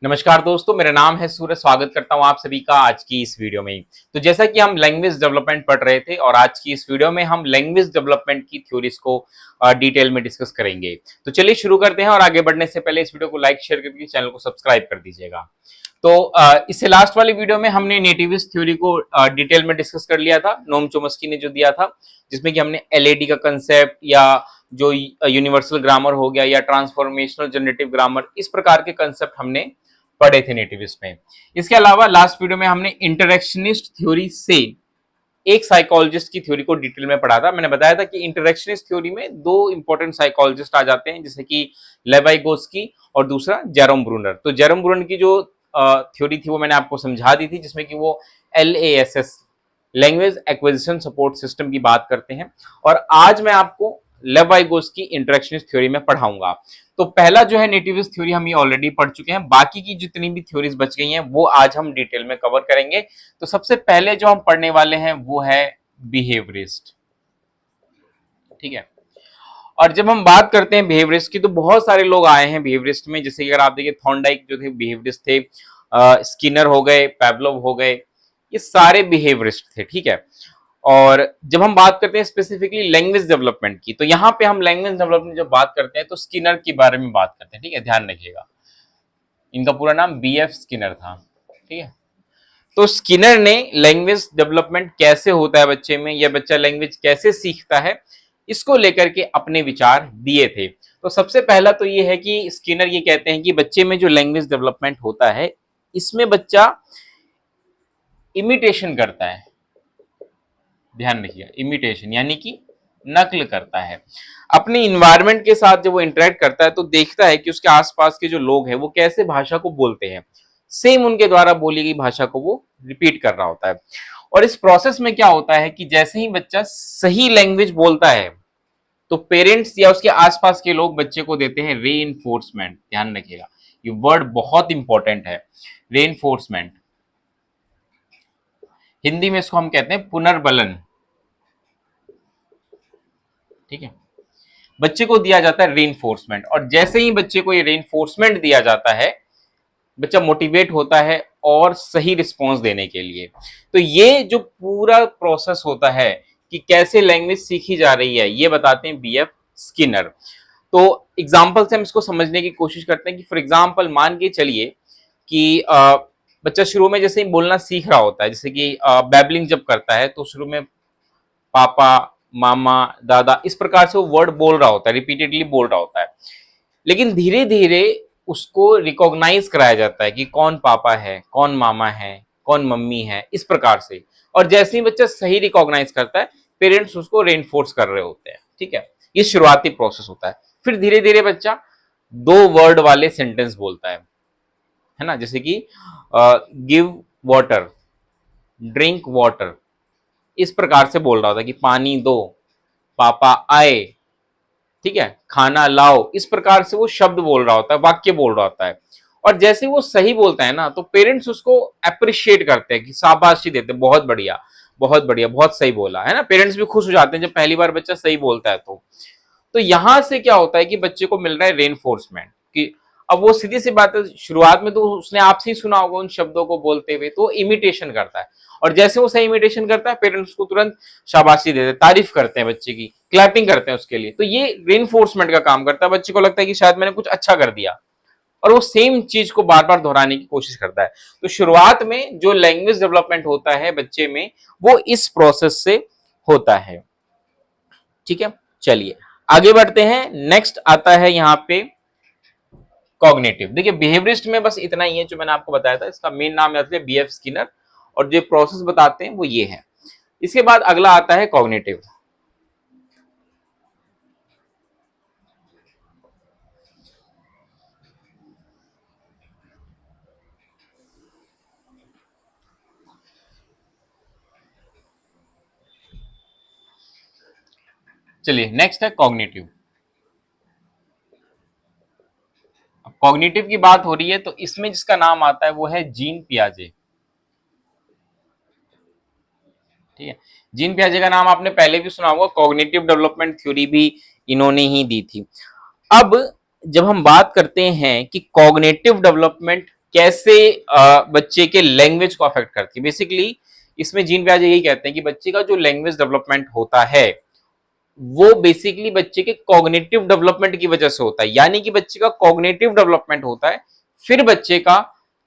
नमस्कार दोस्तों, मेरा नाम है सूरज। स्वागत करता हूं आप सभी का आज की इस वीडियो में। तो जैसा कि हम लैंग्वेज डेवलपमेंट पढ़ रहे थे और आज की इस वीडियो में हम लैंग्वेज डेवलपमेंट की थ्योरीज को डिटेल में डिस्कस करेंगे। तो चलिए शुरू करते हैं और आगे बढ़ने से पहले इस वीडियो को लाइक शेयर करके चैनल को सब्सक्राइब कर दीजिएगा। तो इससे लास्ट वाली वीडियो में हमने नेटिविस्ट थ्योरी को डिटेल में डिस्कस कर लिया था, नोम चोम्स्की ने जो दिया था, जिसमें कि हमने एलएडी का कंसेप्ट या जो यूनिवर्सल ग्रामर हो गया या ट्रांसफॉर्मेशनल जनरेटिव ग्रामर, इस प्रकार के कंसेप्ट हमने पढ़े थे नेटिविस्ट में। इसके अलावा लास्ट वीडियो में हमने इंटरेक्शनिस्ट थ्योरी से एक साइकोलॉजिस्ट की थ्योरी को डिटेल में पढ़ा था। मैंने बताया था कि इंटरेक्शनिस्ट थ्योरी में दो इंपॉर्टेंट साइकोलॉजिस्ट आ जाते हैं, जैसे कि लेवाइगोस्की और दूसरा जेरोम ब्रूनर। तो जेरोम ब्रूनर की जो थ्योरी थी वो मैंने आपको समझा दी थी, जिसमें कि वो LASS language acquisition support system की बात करते हैं। और आज मैं आपको लेवाइगोस्की इंटरेक्शनिस्ट थ्योरी में पढ़ाऊंगा। तो पहला जो है नेटिविस्ट थ्योरी हम ये ऑलरेडी पढ़ चुके हैं, बाकी की जितनी भी थ्योरीज बच गई हैं वो आज हम डिटेल में कवर करेंगे। तो सबसे पहले जो हम पढ़ने वाले हैं वो है बिहेवियरिस्ट। ठीक है, और जब हम बात करते हैं बिहेवियरिस्ट की तो बहुत सारे लोग आए हैं बिहेवियरिस्ट में। जैसे कि अगर आप देखिए थॉर्नडाइक जो थे बिहेवियरिस्ट थे, स्किनर हो गए, पैवलोव हो गए, ये सारे बिहेवियरिस्ट थे। ठीक है, और जब हम बात करते हैं स्पेसिफिकली लैंग्वेज डेवलपमेंट की, तो यहाँ पे हम लैंग्वेज डेवलपमेंट जब बात करते हैं तो स्किनर के बारे में बात करते हैं। ठीक है, ध्यान रखिएगा, इनका पूरा नाम BF स्किनर था। ठीक है, तो स्किनर ने लैंग्वेज डेवलपमेंट कैसे होता है बच्चे में, या बच्चा लैंग्वेज कैसे सीखता है, इसको लेकर के अपने विचार दिए थे। तो सबसे पहला तो ये है कि स्किनर ये कहते हैं कि बच्चे में जो लैंग्वेज डेवलपमेंट होता है, इसमें बच्चा इमिटेशन करता है। ध्यान रखिएगा, इमिटेशन यानी कि नकल करता है अपने इन्वायरमेंट के साथ। जब वो इंटरेक्ट करता है तो देखता है कि उसके आसपास के जो लोग हैं वो कैसे भाषा को बोलते हैं, सेम उनके द्वारा बोली गई भाषा को वो रिपीट कर रहा होता है। और इस प्रोसेस में क्या होता है कि जैसे ही बच्चा सही लैंग्वेज बोलता है तो पेरेंट्स या उसके आसपास के लोग बच्चे को देते हैं रीइंफोर्समेंट। ध्यान रखिएगा, ये वर्ड बहुत इंपॉर्टेंट है, रीइंफोर्समेंट। हिंदी में इसको हम कहते हैं पुनर्बलन। ठीक है, बच्चे को दिया जाता है रीइंफोर्समेंट, और जैसे ही बच्चे को ये रीइंफोर्समेंट दिया जाता है, बच्चा मोटिवेट होता है और सही रिस्पॉन्स देने के लिए। तो ये जो पूरा प्रोसेस होता है कि कैसे लैंग्वेज सीखी जा रही है, ये बताते हैं BF स्किनर। तो एग्जाम्पल से हम इसको समझने की कोशिश करते हैं कि फॉर एग्जाम्पल मान के चलिए कि बच्चा शुरू में जैसे ही बोलना सीख रहा होता है, जैसे कि बैबलिंग जब करता है तो शुरू में पापा, मामा, दादा, इस प्रकार से वो वर्ड बोल रहा होता है, रिपीटेडली बोल रहा होता है। लेकिन धीरे धीरे उसको रिकॉग्नाइज कराया जाता है कि कौन पापा है, कौन मामा है, कौन मम्मी है, इस प्रकार से। और जैसे ही बच्चा सही रिकॉग्नाइज करता है, पेरेंट्स उसको रेनफोर्स कर रहे होते हैं। ठीक है, ये शुरुआती प्रोसेस होता है। फिर धीरे धीरे बच्चा दो वर्ड वाले सेंटेंस बोलता है ना, जैसे कि गिव वाटर, ड्रिंक वाटर, इस प्रकार से बोल रहा होता है कि पानी दो, पापा आए, ठीक है, खाना लाओ, इस प्रकार से वो शब्द बोल रहा होता है, वाक्य बोल रहा होता है। और जैसे वो सही बोलता है ना, तो पेरेंट्स उसको अप्रिशिएट करते हैं कि शाबाशी देते हैं, बहुत बढ़िया, बहुत बढ़िया, बहुत सही बोला, है ना। पेरेंट्स भी खुश हो जाते हैं जब पहली बार बच्चा सही बोलता है। तो यहां से क्या होता है कि बच्चे को मिल रहा है रेनफोर्समेंट कि अब वो सीधी सी बात है, शुरुआत में तो उसने आपसे ही सुना होगा उन शब्दों को बोलते हुए, तो इमिटेशन करता है। और जैसे वो सही इमिटेशन करता है, पेरेंट्स उसको तुरंत शाबाशी देते हैं, तारीफ करते हैं बच्चे की, क्लैपिंग करते हैं उसके लिए। तो ये रेनफोर्समेंट का काम करता है, बच्चे को लगता है कि शायद मैंने कुछ अच्छा कर दिया, और वो सेम चीज को बार बार दोहराने की कोशिश करता है। तो शुरुआत में जो लैंग्वेज डेवलपमेंट होता है बच्चे में, वो इस प्रोसेस से होता है। ठीक है, चलिए आगे बढ़ते हैं। नेक्स्ट आता है यहाँ पे कॉग्निटिव। देखिए बिहेवियरिस्ट में बस इतना ही है जो मैंने आपको बताया था, इसका मेन नाम है BF स्किनर, और जो प्रोसेस बताते हैं वो ये है। इसके बाद अगला आता है कॉग्निटिव। चलिए नेक्स्ट है कॉग्निटिव। अब कॉग्निटिव की बात हो रही है तो इसमें जिसका नाम आता है वो है जीन पियाजे। ठीक है, जीन पियाजे का नाम आपने पहले भी सुना होगा, कॉग्निटिव डेवलपमेंट थ्योरी भी इन्होंने ही दी थी। अब जब हम बात करते हैं कि कॉग्निटिव डेवलपमेंट कैसे बच्चे के लैंग्वेज को अफेक्ट करती है। बेसिकली इसमें जीन पियाजे यही कहते हैं कि बच्चे का जो लैंग्वेज डेवलपमेंट होता है वो बेसिकली बच्चे के कॉग्निटिव डेवलपमेंट की वजह से होता है, यानी कि बच्चे का कॉग्निटिव डेवलपमेंट होता है फिर बच्चे का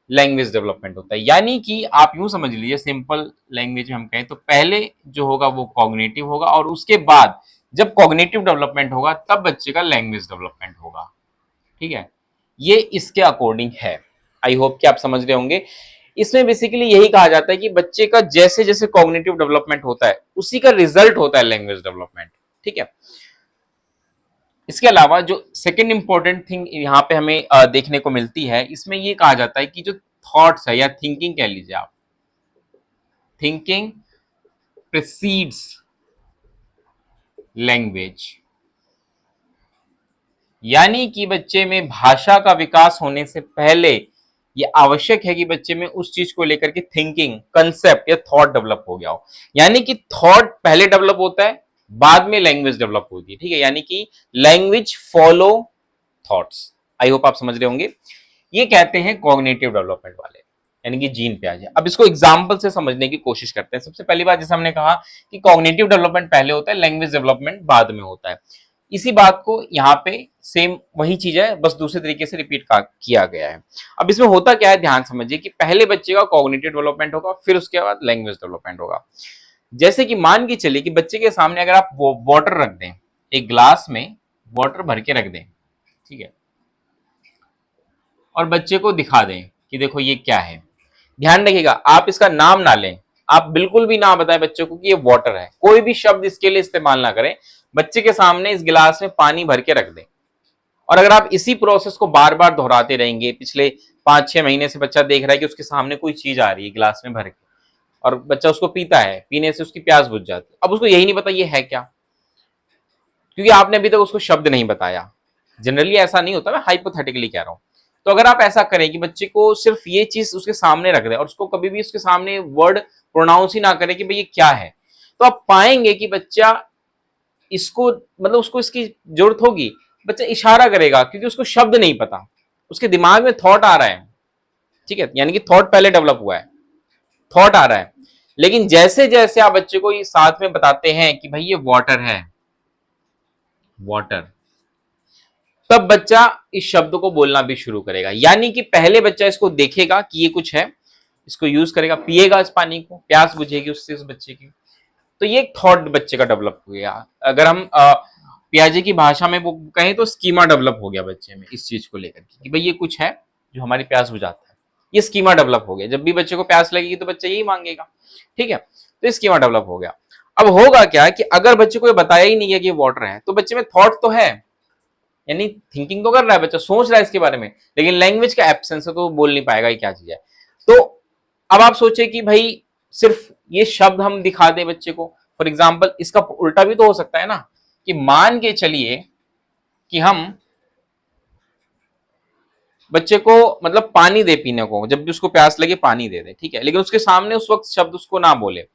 लैंग्वेज डेवलपमेंट होता है। यानी कि आप यूं समझ लीजिए, सिंपल लैंग्वेज में हम कहें तो पहले जो होगा वो कॉग्निटिव होगा और उसके बाद जब कॉग्निटिव डेवलपमेंट होगा तब बच्चे का लैंग्वेज डेवलपमेंट होगा। ठीक है, ये इसके अकॉर्डिंग है। आई होप कि आप समझ रहे होंगे। इसमें बेसिकली यही कहा जाता है कि बच्चे का जैसे जैसे कॉग्निटिव डेवलपमेंट होता है उसी का रिजल्ट होता है लैंग्वेज डेवलपमेंट। ठीक है, इसके अलावा जो सेकंड इंपॉर्टेंट थिंग यहाँ पे हमें देखने को मिलती है, इसमें ये कहा जाता है कि जो थॉट्स है या थिंकिंग कह लीजिए आप, थिंकिंग प्रीसीड्स लैंग्वेज, यानी कि बच्चे में भाषा का विकास होने से पहले ये आवश्यक है कि बच्चे में उस चीज को लेकर के थिंकिंग, कंसेप्ट या थॉट डेवलप हो गया हो। यानी कि थॉट पहले डेवलप होता है, बाद में लैंग्वेज डेवलप होती है। ठीक है, यानी कि language follow thoughts. I hope आप समझ रहे होंगे। ये कहते हैं कॉग्निटिव डेवलपमेंट वाले, यानी कि जीन पियाजे। अब इसको एग्जाम्पल से समझने की कोशिश करते हैं। सबसे पहली बात जैसे हमने कहा कि कॉग्निटिव डेवलपमेंट पहले होता है, लैंग्वेज डेवलपमेंट बाद में होता है। इसी बात को यहाँ पे सेम वही चीज है, बस दूसरे तरीके से रिपीट किया गया है। अब इसमें होता क्या है, ध्यान समझिए कि पहले बच्चे का कॉग्निटिव डेवलपमेंट होगा, फिर उसके बाद लैंग्वेज डेवलपमेंट होगा। जैसे कि मान के चलिए कि बच्चे के सामने अगर आप वाटर रख दें, एक ग्लास में वाटर भर के रख दें, ठीक है, और बच्चे को दिखा दें कि देखो ये क्या है। ध्यान रखिएगा, आप इसका नाम ना लें, आप बिल्कुल भी ना बताएं बच्चे को कि ये वाटर है, कोई भी शब्द इसके लिए इस्तेमाल ना करें। बच्चे के सामने इस गिलास में पानी भर के रख दें, और अगर आप इसी प्रोसेस को बार बार दोहराते रहेंगे, पिछले 5-6 महीने से बच्चा देख रहा है कि उसके सामने कोई चीज आ रही है गिलास में भर के, और बच्चा उसको पीता है, पीने से उसकी प्यास बुझ जाती है। अब उसको यही नहीं पता ये है क्या, क्योंकि आपने अभी तक उसको शब्द नहीं बताया। जनरली ऐसा नहीं होता, मैं हाइपोथेटिकली कह रहा हूं। तो अगर आप ऐसा करें कि बच्चे को सिर्फ ये चीज उसके सामने रख दें और उसको कभी भी उसके सामने वर्ड प्रोनाउंस ही ना करे कि भाई ये क्या है, तो आप पाएंगे कि बच्चा इसको, मतलब उसको इसकी जरूरत होगी, बच्चा इशारा करेगा क्योंकि उसको शब्द नहीं पता, उसके दिमाग में थॉट आ रहा है। ठीक है, यानी कि थॉट पहले डेवलप हुआ है, थॉट आ रहा है। लेकिन जैसे जैसे आप बच्चे को ये साथ में बताते हैं कि भाई ये वाटर है, वाटर, तब बच्चा इस शब्द को बोलना भी शुरू करेगा। यानी कि पहले बच्चा इसको देखेगा कि ये कुछ है, इसको यूज करेगा, पिएगा इस पानी को, प्यास बुझेगी उससे उस बच्चे की, तो ये एक थॉट बच्चे का डेवलप हो गया। अगर हम पियाजे की भाषा में वो कहें तो स्कीमा डेवलप हो गया बच्चे में इस चीज को लेकर कि भाई ये कुछ है जो हमारी प्यास बुझाता है। ये स्कीमा डेवलप हो गया, जब भी बच्चे को प्यास लगेगी तो बच्चा यही मांगेगा। ठीक है, तो ये स्कीमा डेवलप हो गया। अब होगा क्या कि अगर बच्चे को ये बताया ही नहीं है कि ये वाटर है, तो बच्चे में थॉट तो है, यानी थिंकिंग तो कर रहा है बच्चा, सोच रहा है इसके बारे में, लेकिन लैंग्वेज का एब्सेंस है तो वो बोल नहीं पाएगा ये क्या चीज है। तो अब आप सोचे कि भाई सिर्फ ये शब्द हम दिखा दें बच्चे को, फॉर एग्जाम्पल इसका उल्टा भी तो हो सकता है ना, कि मान के चलिए कि हम बच्चे को मतलब पानी दे पीने को, जब भी उसको प्यास लगे पानी दे दे, ठीक है, लेकिन उसके सामने उस वक्त शब्द उसको ना बोले।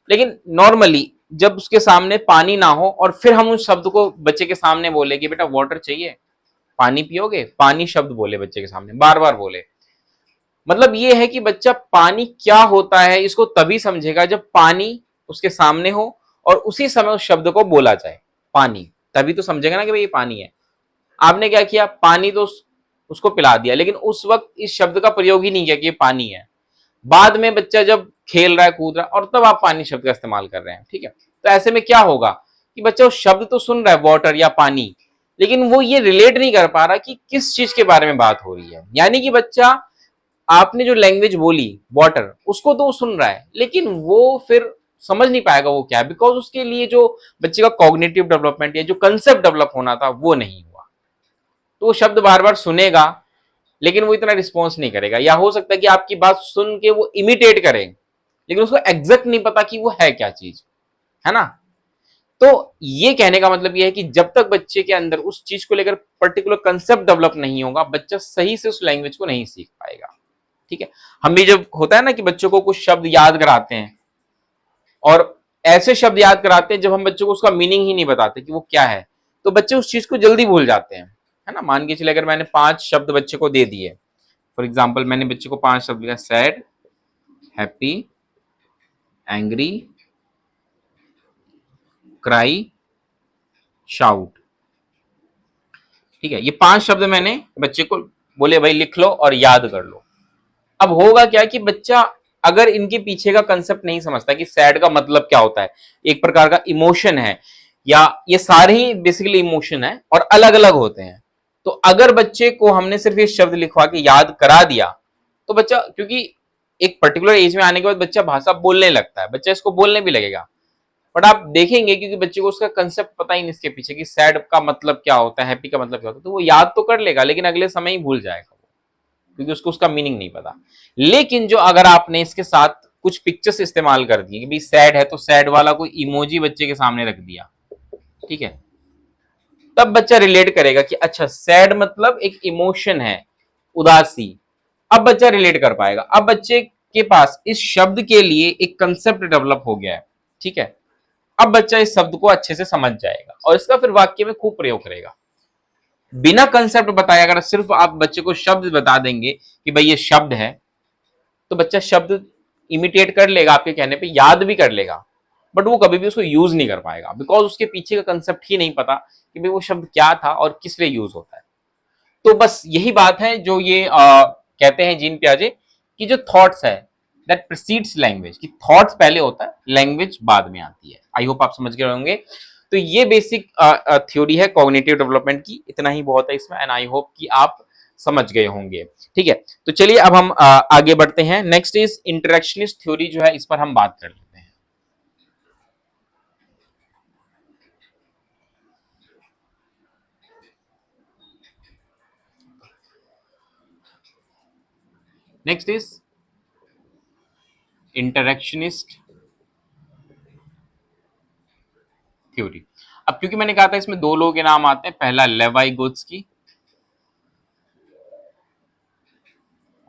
लेकिन नॉर्मली जब उसके सामने पानी ना हो और फिर हम उस शब्द को बच्चे के सामने बोले कि बेटा वाटर चाहिए, पानी पियोगे, पानी शब्द बोले बच्चे के सामने, बार बार बोले, मतलब ये है कि बच्चा पानी क्या होता है इसको तभी समझेगा जब पानी उसके सामने हो और उसी समय उस शब्द को बोला जाए, पानी, तभी तो समझेगा ना कि भाई ये पानी है। आपने क्या किया, पानी तो उसको पिला दिया, लेकिन उस वक्त इस शब्द का प्रयोग ही नहीं किया कि ये पानी है। बाद में बच्चा जब खेल रहा है, कूद रहा है, और तब आप पानी शब्द का इस्तेमाल कर रहे हैं। ठीक है, तो ऐसे में क्या होगा कि बच्चा उस शब्द तो सुन रहा है वाटर या पानी, लेकिन वो ये रिलेट नहीं कर पा रहा कि किस चीज के बारे में बात हो रही है। यानी कि बच्चा, आपने जो लैंग्वेज बोली वाटर, उसको तो सुन रहा है लेकिन वो फिर समझ नहीं पाएगा वो क्या है, बिकॉज उसके लिए जो बच्चे का कॉग्निटिव डेवलपमेंट या जो कंसेप्ट डेवलप होना था वो नहीं हुआ। तो वो शब्द बार बार सुनेगा लेकिन वो इतना रिस्पॉन्स नहीं करेगा, या हो सकता है कि आपकी बात सुन के वो इमिटेट करे लेकिन उसको एग्जैक्ट नहीं पता कि वो है क्या चीज, है ना। तो ये कहने का मतलब ये है कि जब तक बच्चे के अंदर उस चीज को लेकर पर्टिकुलर कंसेप्ट डेवलप नहीं होगा, बच्चा सही से उस लैंग्वेज को नहीं सीख पाएगा। ठीक है, हम भी जब होता है ना कि बच्चों को कुछ शब्द याद कराते हैं, और ऐसे शब्द याद कराते हैं जब हम बच्चों को उसका मीनिंग ही नहीं बताते कि वो क्या है, तो बच्चे उस चीज को जल्दी भूल जाते हैं, है ना। मान के चले अगर मैंने 5 शब्द बच्चे को दे दिए, फॉर एग्जाम्पल मैंने बच्चे को 5 शब्द लिखा, sad, happy, angry, cry, shout. ठीक है, ये 5 शब्द मैंने बच्चे को बोले भाई लिख लो और याद कर लो। अब होगा क्या कि बच्चा अगर इनके पीछे का कंसेप्ट नहीं समझता कि सैड का मतलब क्या होता है, एक प्रकार का इमोशन है, या ये सारे ही बेसिकली इमोशन है और अलग अलग होते हैं, तो अगर बच्चे को हमने सिर्फ ये शब्द लिखवा के याद करा दिया तो बच्चा, क्योंकि एक पर्टिकुलर एज में आने के बाद बच्चा भाषा बोलने लगता है, बच्चा इसको बोलने भी लगेगा, बट आप देखेंगे क्योंकि बच्चे को उसका कंसेप्ट पता ही नहीं इसके पीछे कि सैड का मतलब क्या होता है, हैप्पी का मतलब क्या होता है, तो वो याद तो कर लेगा लेकिन अगले समय ही भूल जाएगा वो, क्योंकि उसको उसका मीनिंग नहीं पता। लेकिन जो अगर आपने इसके साथ कुछ पिक्चर्स इस्तेमाल कर दिए कि भाई सैड है तो सैड वाला कोई इमोजी बच्चे के सामने रख दिया, ठीक है, तब बच्चा रिलेट करेगा कि अच्छा सैड मतलब एक इमोशन है, उदासी। अब बच्चा रिलेट कर पाएगा, अब बच्चे के पास इस शब्द के लिए एक कंसेप्ट डेवलप हो गया है, ठीक है। अब बच्चा इस शब्द को अच्छे से समझ जाएगा और इसका फिर वाक्य में खूब प्रयोग करेगा। बिना कंसेप्ट बताए अगर सिर्फ आप बच्चे को शब्द बता देंगे कि भाई ये शब्द है, तो बच्चा शब्द इमिटेट कर लेगा, आपके कहने पे याद भी कर लेगा, बट वो कभी भी उसको यूज नहीं कर पाएगा बिकॉज उसके पीछे का कंसेप्ट ही नहीं पता कि भाई वो शब्द क्या था और किस लिए यूज होता है। तो बस यही बात है जो ये कहते हैं जीन पियाजे कि जो थॉट्स है दैट प्रीसीड्स लैंग्वेज, कि थॉट्स पहले होता है, लैंग्वेज बाद में आती है। आई होप आप समझ गए होंगे। तो ये बेसिक थ्योरी है कॉग्निटिव डेवलपमेंट की, इतना ही बहुत है इसमें, एंड आई होप कि आप समझ गए होंगे। ठीक है, तो चलिए अब हम आगे बढ़ते हैं। नेक्स्ट इज इंटरेक्शनिस्ट थ्योरी, जो है इस पर हम बात कर लेते हैं। Next is interactionist theory. अब क्योंकि मैंने कहा था इसमें दो लोगों के नाम आते हैं, पहला लेवाइगोत्स्की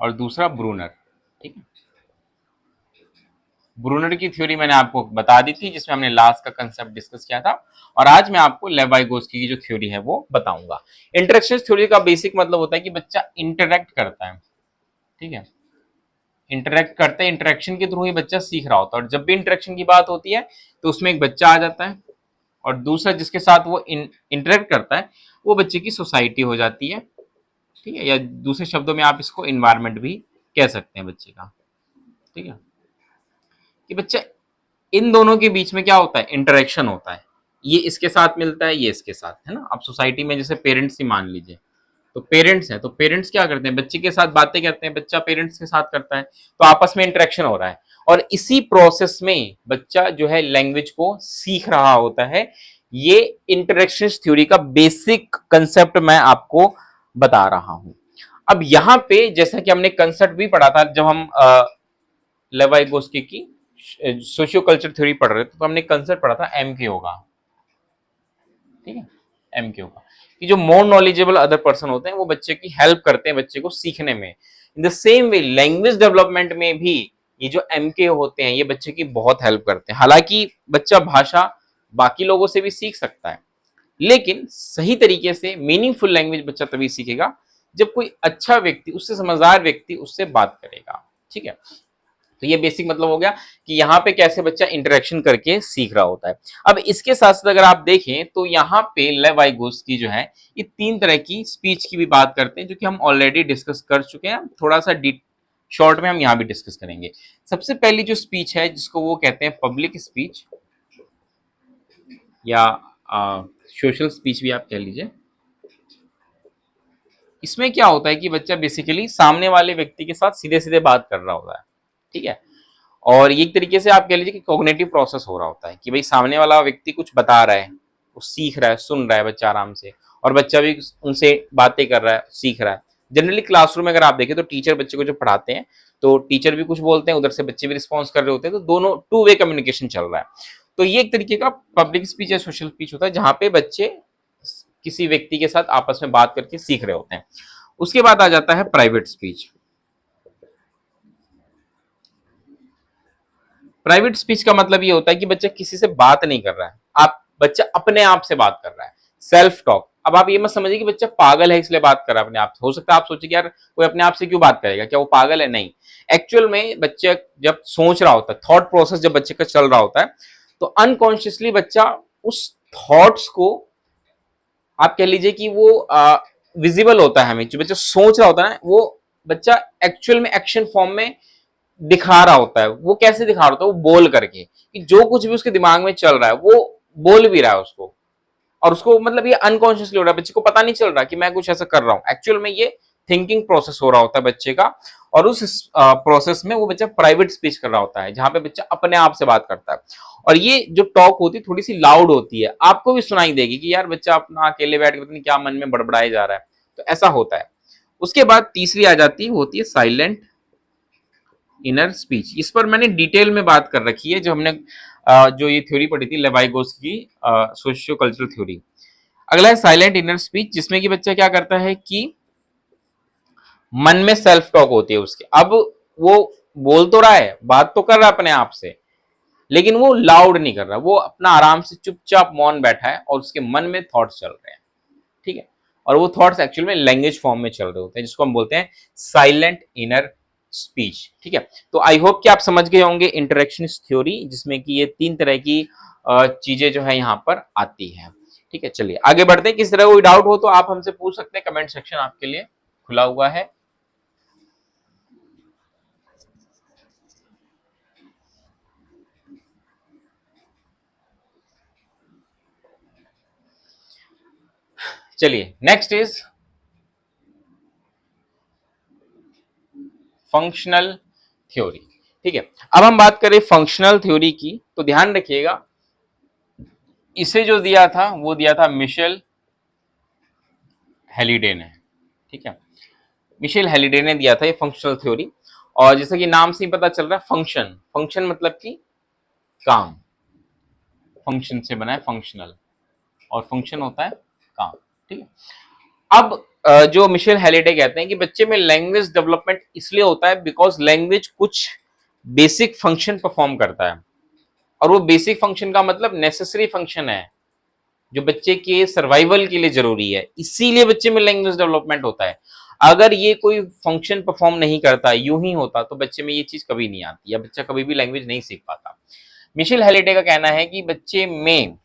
और दूसरा ब्रूनर। ठीक है, ब्रूनर की थ्योरी मैंने आपको बता दी थी जिसमें हमने लास्ट का कंसेप्ट डिस्कस किया था, और आज मैं आपको लेवाइगोस्की की जो थ्योरी है वो बताऊंगा। इंटरेक्शन थ्योरी का बेसिक मतलब होता है कि बच्चा इंटरेक्ट करता है, ठीक है, इंटरेक्ट करते हैं, इंटरेक्शन के थ्रू ही बच्चा सीख रहा होता है, और जब भी इंटरेक्शन की बात होती है तो उसमें एक बच्चा आ जाता है और दूसरा जिसके साथ वो इंटरेक्ट करता है वो बच्चे की सोसाइटी हो जाती है, ठीक है, या दूसरे शब्दों में आप इसको इन्वायरमेंट भी कह सकते हैं बच्चे का। ठीक है, कि बच्चा इन दोनों के बीच में क्या होता है, इंटरेक्शन होता है, ये इसके साथ मिलता है, ये इसके साथ, है ना। अब सोसाइटी में जैसे पेरेंट्स ही मान लीजिए, तो पेरेंट्स हैं, तो पेरेंट्स क्या करते हैं, बच्चे के साथ बातें करते हैं, बच्चा पेरेंट्स के साथ करता है, तो आपस में इंटरेक्शन हो रहा है, और इसी प्रोसेस में बच्चा जो है लैंग्वेज को सीख रहा होता है। ये इंटरेक्शन थ्योरी का बेसिक कंसेप्ट मैं आपको बता रहा हूं। अब यहां पे जैसा कि हमने कंसेप्ट भी पढ़ा था जब हम लेवाइगोस्की की सोशियो कल्चर थ्योरी पढ़ रहे थे, तो हमने कंसेप्ट पढ़ा था एम के होगा, ठीक है, एम के होगा, कि जो मोर नॉलेजेबल अदर पर्सन होते हैं वो बच्चे की हेल्प करते हैं बच्चे को सीखने में। In the same way language development में भी ये जो एम के होते हैं ये बच्चे की बहुत हेल्प करते हैं। हालांकि बच्चा भाषा बाकी लोगों से भी सीख सकता है, लेकिन सही तरीके से मीनिंगफुल लैंग्वेज बच्चा तभी सीखेगा जब कोई अच्छा व्यक्ति, उससे समझदार व्यक्ति उससे बात करेगा। ठीक है, तो ये बेसिक मतलब हो गया कि यहाँ पे कैसे बच्चा इंटरेक्शन करके सीख रहा होता है। अब इसके साथ साथ अगर आप देखें तो यहाँ पे लेवाइगोस्की जो है ये 3 तरह की स्पीच की भी बात करते हैं, जो कि हम ऑलरेडी डिस्कस कर चुके हैं, थोड़ा सा शॉर्ट में हम यहाँ भी डिस्कस करेंगे। सबसे पहली जो स्पीच है जिसको वो कहते हैं पब्लिक स्पीच, या सोशल स्पीच भी आप कह लीजिए। इसमें क्या होता है कि बच्चा बेसिकली सामने वाले व्यक्ति के साथ सीधे सीधे बात कर रहा होता है, ठीक है, और ये एक तरीके से आप कह लीजिए कि कॉग्निटिव प्रोसेस हो रहा होता है कि भाई सामने वाला व्यक्ति कुछ बता रहा है, वो सीख रहा है, सुन रहा है बच्चा आराम से, और बच्चा भी उनसे बातें कर रहा है, सीख रहा है। जनरली क्लासरूम में अगर आप देखें तो टीचर बच्चे को जो पढ़ाते हैं तो टीचर भी कुछ बोलते हैं, उधर से बच्चे भी रिस्पॉन्स कर रहे होते हैं, तो दोनों टू वे कम्युनिकेशन चल रहा है। तो ये एक तरीके का पब्लिक स्पीच या सोशल स्पीच होता है जहां पे बच्चे किसी व्यक्ति के साथ आपस में बात करके सीख रहे होते हैं। उसके बाद आ जाता है प्राइवेट स्पीच। प्राइवेट स्पीच का मतलब ये होता है कि बच्चा किसी से बात नहीं कर रहा है, आप बच्चा अपने आप से बात कर रहा है, सेल्फ टॉक। अब आप ये मत समझिए कि बच्चा पागल है इसलिए बात कर रहा है अपने आप से। हो सकता है आप सोचिए कि यार कोई अपने आप से क्यों बात करेगा, क्या वो पागल है? नहीं, एक्चुअल में बच्चे जब सोच रहा होता है, थॉट प्रोसेस जब बच्चे का चल रहा होता है, तो अनकॉन्शियसली बच्चा उस थॉट्स को, आप कह लीजिए कि वो विजिबल होता है हमें, जो बच्चा सोच रहा होता है ना, वो बच्चा एक्चुअल में एक्शन फॉर्म में दिखा रहा होता है। वो कैसे दिखा रहा होता है? वो बोल करके, कि जो कुछ भी उसके दिमाग में चल रहा है वो बोल भी रहा है उसको, और उसको मतलब ये अनकॉन्शियसली हो रहा है, बच्चे को पता नहीं चल रहा कि मैं कुछ ऐसा कर रहा हूँ। एक्चुअल में ये थिंकिंग प्रोसेस हो रहा होता है बच्चे का, और उस प्रोसेस में वो बच्चा प्राइवेट स्पीच कर रहा होता है, जहां पे बच्चा अपने आप से बात करता है। और ये जो टॉक होती है थोड़ी सी लाउड होती है, आपको भी सुनाई देगी कि यार बच्चा अपना अकेले बैठ के पता नहीं क्या मन में बड़बड़ाए जा रहा है। तो ऐसा होता है। उसके बाद तीसरी आ जाती है, होती है साइलेंट इनर स्पीच। इस पर मैंने डिटेल में बात कर रखी है, जो हमने जो ये थ्योरी पढ़ी थी लेवाइगोस की, सोशियो कल्चरल थ्योरी। अगला है साइलेंट इनर स्पीच, जिसमें कि बच्चा क्या करता है कि मन में सेल्फ टॉक होती है उसके। अब वो बोल तो रहा है, बात तो कर रहा है अपने आप से, लेकिन वो लाउड नहीं कर रहा, वो अपना आराम से चुपचाप मौन बैठा है और उसके मन में थॉट्स चल रहे हैं। ठीक है, और वो थॉट्स एक्चुअल में लैंग्वेज फॉर्म में चल रहे होते हैं, जिसको हम बोलते हैं साइलेंट इनर स्पीच। ठीक है, तो आई होप कि आप समझ गए होंगे इंटरेक्शनिस्ट थ्योरी, जिसमें कि ये तीन तरह की चीजें जो है यहाँ पर आती है। ठीक है, चलिए आगे बढ़ते हैं। किस तरह कोई डाउट हो तो आप हमसे पूछ सकते हैं, कमेंट सेक्शन आपके लिए खुला हुआ है। चलिए नेक्स्ट इज फंक्शनल थ्योरी। ठीक है, अब हम बात करें फंक्शनल थ्योरी की, तो ध्यान रखिएगा, इसे जो दिया था वो दिया था मिशेल हेलिडे ने। ठीक है, मिशेल हेलिडे ने दिया था ये फंक्शनल थ्योरी। और जैसे कि नाम से ही पता चल रहा है, फंक्शन, फंक्शन मतलब कि काम, फंक्शन से बना है फंक्शनल, और फंक्शन होता है काम। ठीक है, अब जो मिशेल हेलिडे कहते हैं कि बच्चे में लैंग्वेज डेवलपमेंट इसलिए होता है बिकॉज लैंग्वेज कुछ बेसिक फंक्शन परफॉर्म करता है, और वो बेसिक फंक्शन का मतलब नेसेसरी फंक्शन है, जो बच्चे के सर्वाइवल के लिए जरूरी है, इसीलिए बच्चे में लैंग्वेज डेवलपमेंट होता है। अगर ये कोई फंक्शन परफॉर्म नहीं करता, यूं ही होता, तो बच्चे में ये चीज कभी नहीं आती, या बच्चा कभी भी लैंग्वेज नहीं सीख पाता। मिशेल हेलिडे का कहना है कि बच्चे में,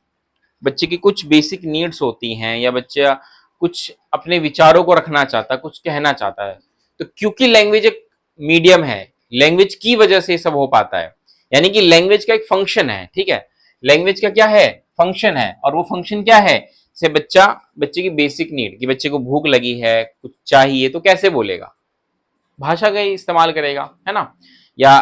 बच्चे की कुछ बेसिक नीड्स होती हैं, या बच्चा कुछ अपने विचारों को रखना चाहता है, कुछ कहना चाहता है, तो क्योंकि लैंग्वेज एक मीडियम है, लैंग्वेज की वजह से ये सब हो पाता है। यानी कि लैंग्वेज का एक फंक्शन है। ठीक है, लैंग्वेज का क्या है? फंक्शन है, और वो फंक्शन क्या है? से बच्चे की बेसिक नीड, कि बच्चे को भूख लगी है, कुछ चाहिए, तो कैसे बोलेगा? भाषा का ही इस्तेमाल करेगा, है ना? या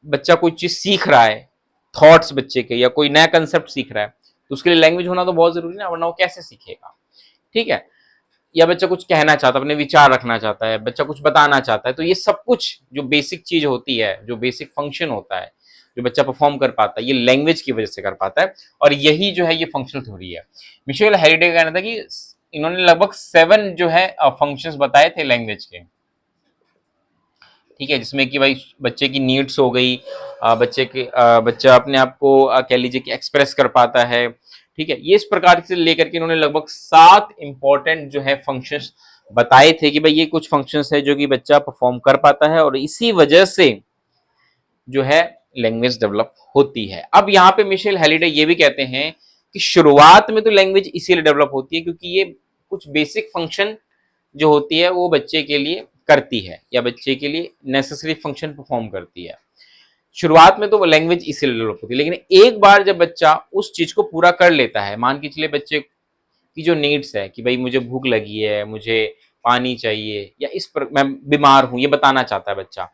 बच्चा कोई चीज सीख रहा है, थॉट्स बच्चे के, या कोई नया कंसेप्ट सीख रहा है, तो उसके लिए लैंग्वेज होना तो बहुत जरूरी है ना, वरना वो कैसे सीखेगा? ठीक है, या बच्चा कुछ कहना चाहता है, अपने विचार रखना चाहता है, बच्चा कुछ बताना चाहता है, तो ये सब कुछ जो बेसिक चीज होती है, जो बेसिक फंक्शन होता है, जो बच्चा परफॉर्म कर पाता है, ये लैंग्वेज की वजह से कर पाता है। और यही जो है ये फंक्शनल थ्योरी है। मिशेल हेरिडे का कहना था कि इन्होंने लगभग 7 जो है फंक्शंस बताए थे लैंग्वेज के। ठीक है, जिसमें कि भाई बच्चे की नीड्स हो गई, बच्चा अपने आप को कह लीजिए कि एक्सप्रेस कर पाता है। ठीक है, ये इस प्रकार से लेकर के इन्होंने लगभग 7 इंपॉर्टेंट जो है फंक्शंस बताए थे, कि भाई ये कुछ फंक्शंस है जो कि बच्चा परफॉर्म कर पाता है, और इसी वजह से जो है लैंग्वेज डेवलप होती है। अब यहाँ पे मिशेल हेलिडे ये भी कहते हैं कि शुरुआत में तो लैंग्वेज इसीलिए डेवलप होती है क्योंकि ये कुछ बेसिक फंक्शन जो होती है वो बच्चे के लिए करती है, या बच्चे के लिए नेसेसरी फंक्शन परफॉर्म करती है। शुरुआत में तो वो लैंग्वेज इसीलिए डेवलप होती है, लेकिन एक बार जब बच्चा उस चीज को पूरा कर लेता है, मान के चलिए बच्चे की जो नीड्स है कि भाई मुझे भूख लगी है, मुझे पानी चाहिए, या मैं बीमार हूं, ये बताना चाहता है बच्चा,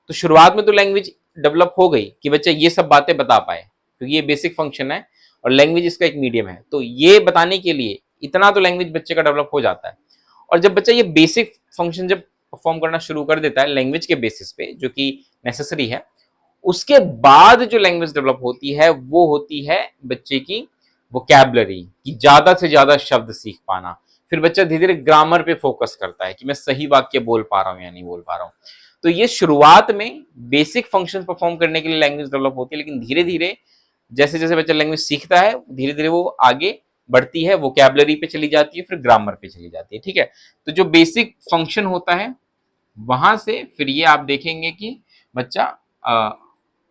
तो शुरुआत में तो लैंग्वेज डेवलप हो गई कि बच्चा ये सब बातें बता पाए, क्योंकि ये बेसिक फंक्शन है और लैंग्वेज इसका एक मीडियम है, तो ये बताने के लिए इतना तो लैंग्वेज बच्चे का डेवलप हो जाता है। और जब बच्चा ये बेसिक फंक्शन जब परफॉर्म करना शुरू कर देता है लैंग्वेज के बेसिस पे, जो कि नेसेसरी है, उसके बाद जो लैंग्वेज डेवलप होती है वो होती है बच्चे की वोकैबुलरी, कि ज्यादा से ज्यादा शब्द सीख पाना। फिर बच्चा धीरे धीरे ग्रामर पे फोकस करता है कि मैं सही वाक्य बोल पा रहा हूँ या नहीं बोल पा रहा हूँ। तो ये शुरुआत में बेसिक फंक्शन परफॉर्म करने के लिए लैंग्वेज डेवलप होती है, लेकिन धीरे धीरे जैसे जैसे बच्चा लैंग्वेज सीखता है, धीरे धीरे वो आगे बढ़ती है, वोकैबुलरी पे चली जाती है, फिर ग्रामर पे चली जाती है। ठीक है, तो जो बेसिक फंक्शन होता है वहां से फिर ये आप देखेंगे कि बच्चा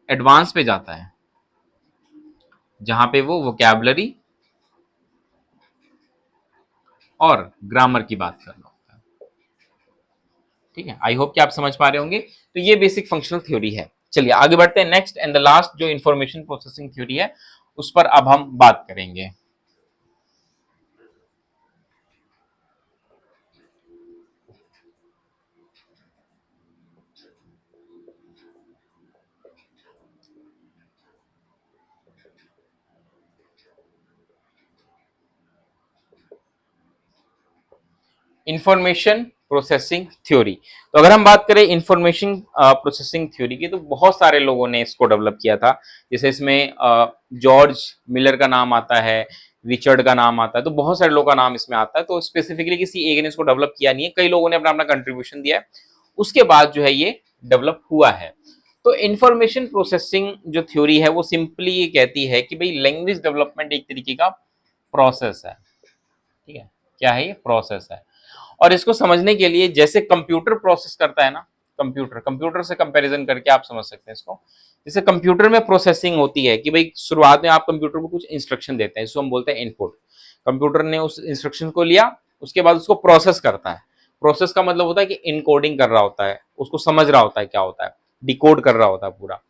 एडवांस पे जाता है, जहां पे वो वोकैबुलरी और ग्रामर की बात कर रहा होता है। ठीक है, आई होप कि आप समझ पा रहे होंगे। तो ये बेसिक फंक्शनल थ्योरी है। चलिए आगे बढ़ते हैं। नेक्स्ट एंड द लास्ट जो इंफॉर्मेशन प्रोसेसिंग थ्योरी है उस पर अब हम बात करेंगे। Information processing theory. तो अगर हम बात करें इंफॉर्मेशन प्रोसेसिंग थ्योरी की, तो बहुत सारे लोगों ने इसको डेवलप किया था। जैसे इसमें जॉर्ज मिलर का नाम आता है, रिचर्ड का नाम आता है, तो बहुत सारे लोगों का नाम इसमें आता है। तो स्पेसिफिकली किसी एक ने इसको डेवलप किया नहीं है, कई लोगों ने अपना अपना कंट्रीब्यूशन दिया है, उसके बाद जो है ये डेवलप हुआ है। तो इंफॉर्मेशन प्रोसेसिंग जो थ्योरी है वो सिंपली ये कहती है कि भाई लैंग्वेज डेवलपमेंट एक तरीके का प्रोसेस है। ठीक है, क्या है ये? प्रोसेस है। और इसको समझने के लिए जैसे कंप्यूटर प्रोसेस करता है ना, कंप्यूटर से कंपैरिजन करके आप समझ सकते हैं इसको। जैसे कंप्यूटर में प्रोसेसिंग होती है कि भाई शुरुआत में आप कंप्यूटर को कुछ इंस्ट्रक्शन देते हैं, इसको हम बोलते हैं इनपुट। कंप्यूटर ने उस इंस्ट्रक्शन को लिया, उसके बाद उसको प्रोसेस करता है। प्रोसेस का मतलब होता है कि इनकोडिंग कर रहा होता है, उसको समझ रहा होता है क्या होता है, डिकोड कर रहा होता है पूरा,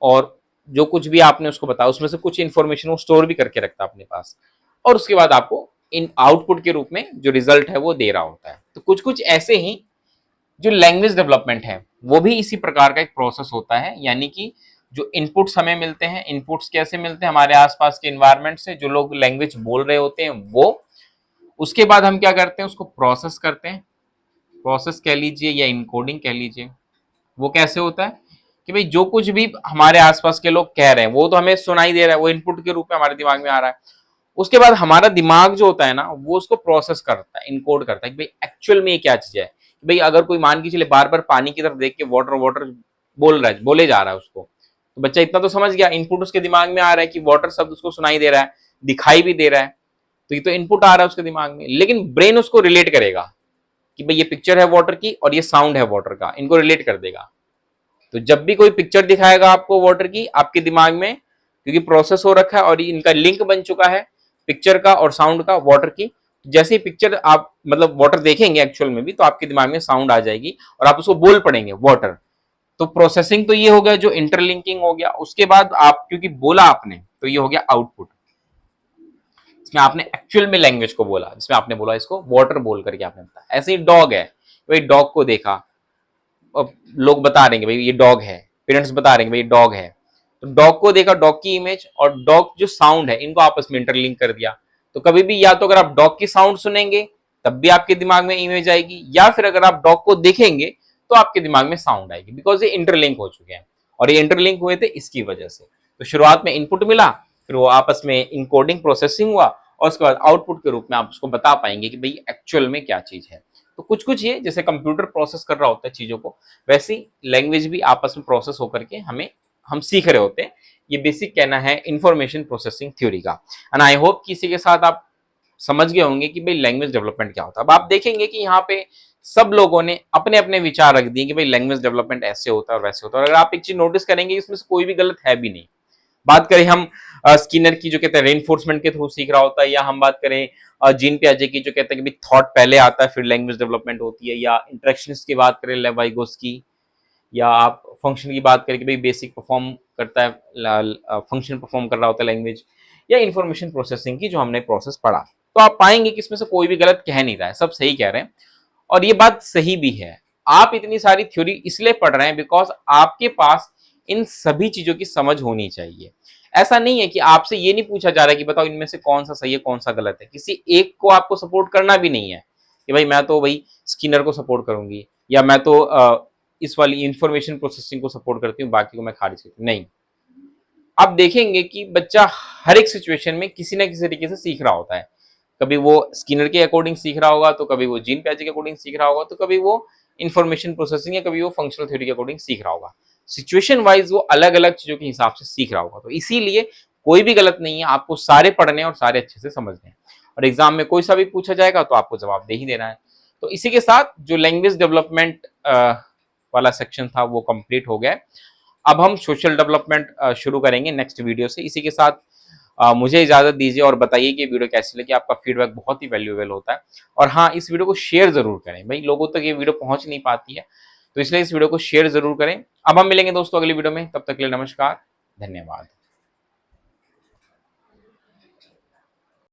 और जो कुछ भी आपने उसको बताया उसमें से कुछ इंफॉर्मेशन वो स्टोर भी करके रखता है अपने पास, और उसके बाद आपको इन आउटपुट के रूप में जो रिजल्ट है वो दे रहा होता है। तो कुछ कुछ ऐसे ही जो लैंग्वेज डेवलपमेंट है वो भी इसी प्रकार का एक प्रोसेस होता है। यानी कि जो इनपुट्स हमें मिलते हैं, इनपुट्स कैसे मिलते हैं? हमारे आसपास के इन्वायरमेंट से, जो लोग लैंग्वेज बोल रहे होते हैं वो, उसके बाद हम क्या करते हैं? उसको प्रोसेस करते हैं। प्रोसेस कह लीजिए या इनकोडिंग कह लीजिए। वो कैसे होता है कि भाई जो कुछ भी हमारे आसपास के लोग कह रहे हैं वो तो हमें सुनाई दे रहा है, वो इनपुट के रूप में हमारे दिमाग में आ रहा है। उसके बाद हमारा दिमाग जो होता है ना वो उसको प्रोसेस करता है, इनकोड करता है कि भाई एक्चुअल में ये क्या चीज है। कि भाई अगर कोई मान के चले बार बार पानी की तरफ देख के वाटर वाटर बोल रहा है, बोले जा रहा है उसको, तो बच्चा इतना तो समझ गया, इनपुट उसके दिमाग में आ रहा है कि वाटर शब्द उसको सुनाई दे रहा है, दिखाई भी दे रहा है, तो ये तो इनपुट आ रहा है उसके दिमाग में। लेकिन ब्रेन उसको रिलेट करेगा कि भाई ये पिक्चर है वाटर की और ये साउंड है वाटर का, इनको रिलेट कर देगा। तो जब भी कोई पिक्चर दिखाएगा आपको वाटर की, आपके दिमाग में, क्योंकि प्रोसेस हो रखा है और इनका लिंक बन चुका है पिक्चर का और साउंड का, वाटर की, जैसे ही पिक्चर आप मतलब वाटर देखेंगे एक्चुअल में भी, तो आपके दिमाग में साउंड आ जाएगी और आप उसको बोल पड़ेंगे वाटर। तो प्रोसेसिंग तो ये हो गया, जो इंटरलिंकिंग हो गया। उसके बाद आप क्योंकि बोला आपने, तो ये हो गया आउटपुट। इसमें आपने एक्चुअल में लैंग्वेज को बोला, जिसमें आपने बोला इसको वाटर बोल करके आपने बताया। ऐसे ही डॉग है, भाई डॉग को देखा, लोग बता रहे हैं भाई ये डॉग है, पेरेंट्स बता रहे हैं भाई डॉग है, तो डॉग को देखा, डॉग की इमेज और डॉग जो साउंड है, इनको आपस में इंटरलिंक कर दिया। तो कभी भी या तो अगर आप डॉग की साउंड सुनेंगे तब भी आपके दिमाग में इमेज आएगी, या फिर अगर आप डॉग को देखेंगे तो आपके दिमाग में साउंड आएगी, बिकॉज ये इंटरलिंक हो चुके हैं। और ये इंटरलिंक हुए थे इसकी वजह से। तो शुरुआत में इनपुट मिला, फिर वो आपस में इनकोडिंग प्रोसेसिंग हुआ, और उसके बाद आउटपुट के रूप में आप उसको बता पाएंगे कि भाई एक्चुअल में क्या चीज है। तो कुछ कुछ ये जैसे कंप्यूटर प्रोसेस कर रहा होता है चीजों को, वैसी लैंग्वेज भी आपस में प्रोसेस होकर के हम सीख रहे होते हैं। ये बेसिक कहना है इंफॉर्मेशन प्रोसेसिंग थ्योरी का। एंड आई होप कि इसी के साथ आप समझ गए होंगे कि भाई लैंग्वेज डेवलपमेंट क्या होता है। अब आप देखेंगे कि यहाँ पे सब लोगों ने अपने अपने विचार रख दिए कि भाई लैंग्वेज डेवलपमेंट ऐसे होता है और वैसे होता है। और अगर आप एक चीज नोटिस करेंगे, इसमें से कोई भी गलत है भी नहीं। बात करें हम स्किनर की, जो कहते हैं रेनफोर्समेंट के थ्रू सीख रहा होता है, या हम बात करें जीन पियाजे की, जो कहते हैं कि थॉट पहले आता है फिर लैंग्वेज डेवलपमेंट होती है, या इंटरेक्शंस की बात करें लेवाइगोस की, या आप फंक्शन की बात करें कि भाई बेसिक परफॉर्म करता है, फंक्शन परफॉर्म कर रहा होता है लैंग्वेज, या इंफॉर्मेशन प्रोसेसिंग की जो हमने प्रोसेस पढ़ा, तो आप पाएंगे कि इसमें से कोई भी गलत कह नहीं रहा है, सब सही कह रहे हैं। और ये बात सही भी है। आप इतनी सारी थ्योरी इसलिए पढ़ रहे हैं बिकॉज आपके पास इन सभी चीजों की समझ होनी चाहिए। ऐसा नहीं है कि आपसे ये नहीं पूछा जा रहा है कि बताओ इनमें से कौन सा सही है कौन सा गलत है। किसी एक को आपको सपोर्ट करना भी नहीं है कि भाई मैं तो भाई स्किनर को सपोर्ट करूंगी, या मैं तो इस वाली इंफॉर्मेशन प्रोसेसिंग को सपोर्ट करती हूँ, बाकी को मैं खारिज करती हूँ। नहीं, आप देखेंगे कि बच्चा हर एक सिचुएशन में किसी ना किसी तरीके से सीख रहा होता है। कभी वो स्किनर के अकॉर्डिंग सीख रहा होगा, तो कभी वो जीन पियाजे के अकॉर्डिंग सीख रहा होगा, तो कभी वो इंफॉर्मेशन प्रोसेसिंग या कभी वो फंक्शनल थ्योरी के अकॉर्डिंग सीख रहा होगा। सिचुएशन वाइज वो अलग अलग चीजों के हिसाब से सीख रहा होगा। तो इसीलिए कोई भी गलत नहीं है, आपको सारे पढ़ने और सारे अच्छे से समझने हैं, और एग्जाम में कोई सा भी पूछा जाएगा तो आपको जवाब दे ही देना है। तो इसी के साथ जो लैंग्वेज डेवलपमेंट वाला सेक्शन था वो कंप्लीट हो गया है। अब हम सोशल डेवलपमेंट शुरू करेंगे नेक्स्ट वीडियो से। इसी के साथ मुझे इजाजत दीजिए और बताइए कि वीडियो कैसी लगी। आपका फीडबैक बहुत ही वैल्यूएबल होता है। और हाँ, इस वीडियो को शेयर जरूर करें भाई, लोगों तक ये वीडियो पहुंच नहीं पाती है, तो इसलिए इस वीडियो को शेयर जरूर करें। अब हम मिलेंगे दोस्तों अगली वीडियो में, तब तक के लिए नमस्कार, धन्यवाद।